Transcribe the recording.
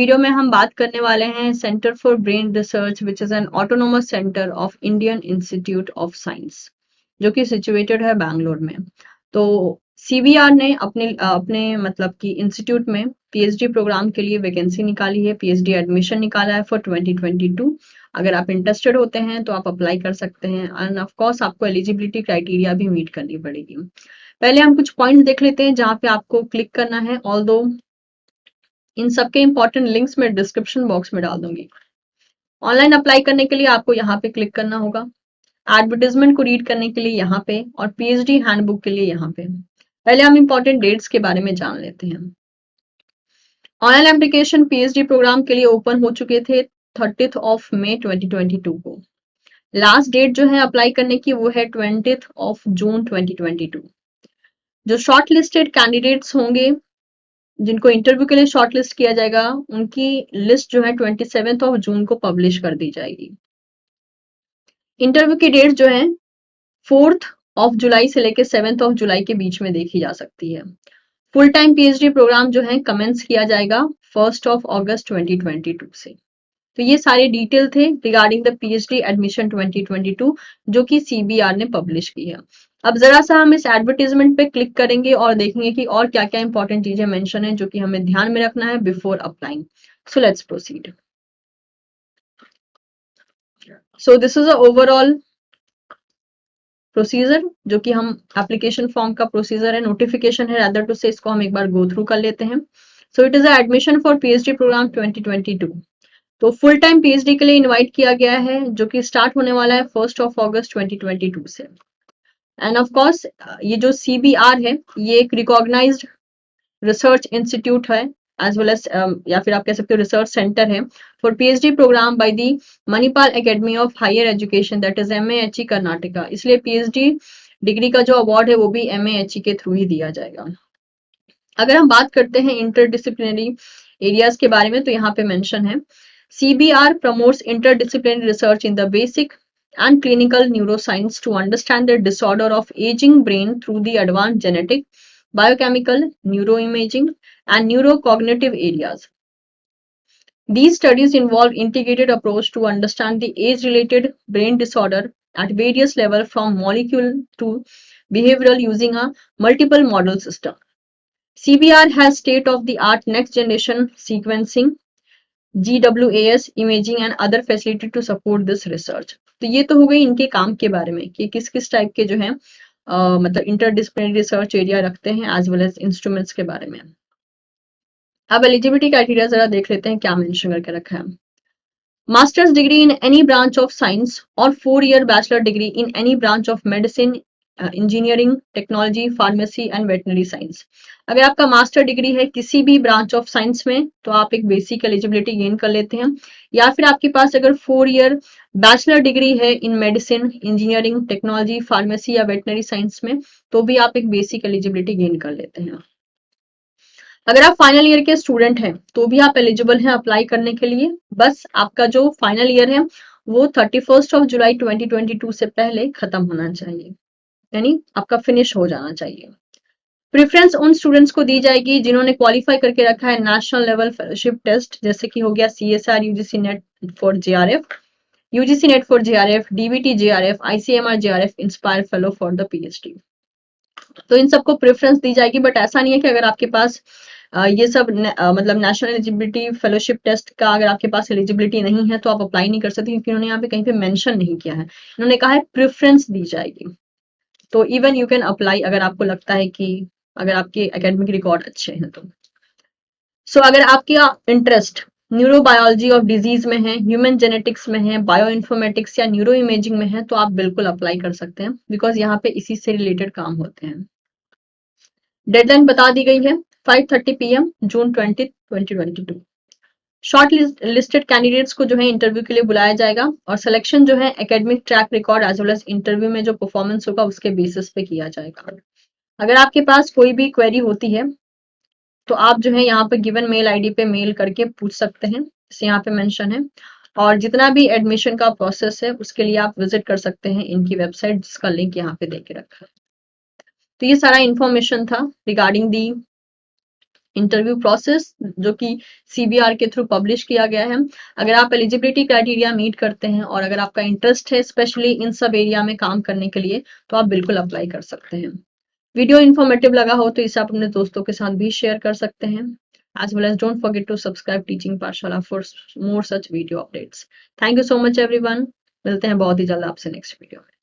Video में हम बात करने वाले हैं centre for brain research which is an autonomous centre of Indian institute of science, जो कि सिचुएटेड है बैंगलोर में। तो सीबीआर ने अपने मतलब कि इंस्टीट्यूट में पीएचडी प्रोग्राम के लिए वैकेंसी निकाली है, पीएचडी एडमिशन निकाला है फॉर 2022। अगर आप इंटरेस्टेड होते हैं तो आप अप्लाई कर सकते हैं एंड ऑफ कोर्स आपको एलिजिबिलिटी क्राइटेरिया भी मीट करनी पड़ेगी। पहले हम कुछ पॉइंट्स देख लेते हैं जहाँ पे आपको क्लिक करना है। ऑल्दो इन सबके इंपॉर्टेंट लिंक्स मैं डिस्क्रिप्शन बॉक्स में डाल दूंगी। ऑनलाइन अप्लाई करने के लिए आपको यहाँ पे क्लिक करना होगा, एडवर्टाइजमेंट को रीड करने के लिए यहाँ पे, और पीएचडी हैंडबुक के लिए यहाँ पे। पहले हम इंपॉर्टेंट डेट्स के बारे में जान लेते हैं। ऑनलाइन एप्लीकेशन पीएचडी प्रोग्राम के लिए ओपन हो चुके थे 30 ऑफ मई 2022 को। लास्ट डेट जो है अप्लाई करने की वो है 20 ऑफ जून 2022। जो शॉर्ट लिस्टेड कैंडिडेट्स होंगे जिनको इंटरव्यू के लिए शॉर्टलिस्ट किया जाएगा, उनकी लिस्ट जो है 27 ऑफ जून को पब्लिश कर दी जाएगी। इंटरव्यू की डेट जो है 4 ऑफ जुलाई से लेकर 7 ऑफ जुलाई के बीच में देखी जा सकती है। फुल टाइम पीएचडी प्रोग्राम जो है कमेंस किया जाएगा 1 ऑफ अगस्त 2022 से। तो ये सारे डिटेल थे रिगार्डिंग द पीएचडी एडमिशन 2022 जो कि सीबीआर ने पब्लिश की है। अब जरा सा हम इस एडवर्टीजमेंट पे क्लिक करेंगे और देखेंगे कि और क्या क्या इंपॉर्टेंट चीजें मेंशन है जो कि हमें ध्यान में रखना है before applying. So let's proceed. So this is a overall procedure जो कि हम एप्लीकेशन फॉर्म का प्रोसीजर है, नोटिफिकेशन है रादर टू से, इसको हम एक बार गो थ्रू कर लेते हैं। So it is a admission for PhD program 2022। तो फुल टाइम पीएचडी के लिए इनवाइट किया गया है जो कि स्टार्ट होने वाला है 1 ऑफ अगस्त 2022 से। एंड ऑफ कोर्स ये जो सीबीआर है ये एक रिकॉग्नाइज्ड रिसर्च इंस्टीट्यूट है एज वेल एज या फिर आप कह सकते हो रिसर्च सेंटर है for PhD programme by the Manipal Academy of Higher Education that is MAHE Karnataka. इसलिए पीएचडी डिग्री का जो अवार्ड है वो भी एमएएचई के थ्रू ही दिया जाएगा। अगर हम बात करते हैं इंटरडिसिप्लिनरी एरियाज के बारे में तो यहाँ पे मेंशन है CBR promotes interdisciplinary research in the basic and clinical neuroscience to understand the disorder of aging brain through the advanced genetic, biochemical, neuroimaging, and neurocognitive areas. These studies involve integrated approach to understand the age-related brain disorder at various levels from molecule to behavioral using a multiple model system. CBR has state-of-the-art next-generation sequencing, GWAS imaging and other facility to support this research. तो ये तो हो गई इनके काम के बारे में कि किस किस टाइप के जो है मतलब इंटरडिसिप्लिनरी रिसर्च एरिया रखते हैं एज वेल एज इंस्ट्रूमेंट्स के बारे में। अब एलिजिबिलिटी क्राइटेरिया जरा देख लेते हैं क्या मेंशन करके रखा है। Masters degree in any branch of science और 4-year bachelor degree in any branch of medicine, engineering, technology, pharmacy and veterinary science. अगर आपका मास्टर डिग्री है किसी भी ब्रांच ऑफ साइंस में तो आप एक बेसिक एलिजिबिलिटी गेन कर लेते हैं, या फिर आपके पास अगर 4-year बैचलर डिग्री है इन मेडिसिन, इंजीनियरिंग, टेक्नोलॉजी, फार्मेसी या वेटनरी साइंस में तो भी आप एक बेसिक एलिजिबिलिटी गेन कर लेते हैं। अगर आप फाइनल ईयर के स्टूडेंट हैं तो भी आप एलिजिबल हैं अप्लाई करने के लिए। बस आपका जो फाइनल ईयर है वो 31 ऑफ जुलाई 2022 से पहले खत्म होना चाहिए, यानी आपका फिनिश हो जाना चाहिए। प्रेफरेंस उन स्टूडेंट्स को दी जाएगी जिन्होंने क्वालिफाई करके रखा है नेशनल लेवल फेलोशिप टेस्ट, जैसे कि हो गया CSR, UGC net for JRF, UGC net for JRF, DBT JRF, ICMR JRF, inspire fellow for the PhD। तो इन सबको प्रेफरेंस दी जाएगी, बट ऐसा नहीं है कि अगर आपके पास ये सब मतलब नेशनल एलिजिबिलिटी फेलोशिप टेस्ट का अगर आपके पास एलिजिबिलिटी नहीं है तो आप अप्लाई नहीं कर सकते, क्योंकि उन्होंने यहाँ पे कहीं पे मेंशन नहीं किया है। उन्होंने कहा है प्रेफरेंस दी जाएगी। तो इवन यू कैन अप्लाई अगर आपको लगता है कि अगर आपके एकेडमिक रिकॉर्ड अच्छे हैं तो। सो अगर आपका इंटरेस्ट न्यूरोबायोलॉजी ऑफ डिजीज में है, ह्यूमन जेनेटिक्स में है, बायो इन्फॉर्मेटिक्स या न्यूरो इमेजिंग में है तो आप बिल्कुल अप्लाई कर सकते हैं, बिकॉज यहाँ पे इसी से रिलेटेड काम होते हैं। डेडलाइन बता दी गई है 5:30 PM जून 20, 2022। शॉर्ट लिस्टेड कैंडिडेट्स को जो है इंटरव्यू के लिए बुलाया जाएगा और सिलेक्शन जो है academic track record as well as interview में जो परफॉर्मेंस होगा उसके बेसिस पे किया जाएगा। अगर आपके पास कोई भी क्वेरी होती है तो आप जो है यहाँ पे गिवन मेल आईडी पे मेल करके पूछ सकते हैं, जैसे यहाँ पे मेंशन है। और जितना भी एडमिशन का प्रोसेस है उसके लिए आप विजिट कर सकते हैं इनकी वेबसाइट, जिसका लिंक यहाँ पे दे के रखा है। तो ये सारा इंफॉर्मेशन था रिगार्डिंग दी इंटरव्यू प्रोसेस जो कि CBR के थ्रू पब्लिश किया गया है। अगर आप एलिजिबिलिटी क्राइटेरिया मीट करते हैं और अगर आपका इंटरेस्ट है स्पेशली इन सब एरिया में काम करने के लिए, तो आप बिल्कुल अप्लाई कर सकते हैं। वीडियो इन्फॉर्मेटिव लगा हो तो इसे आप अपने दोस्तों के साथ भी शेयर कर सकते हैं। As well as don't forget to subscribe Teaching Pathshala for more such video updates. Thank you so much everyone. मिलते हैं बहुत ही जल्द आपसे नेक्स्ट वीडियो में।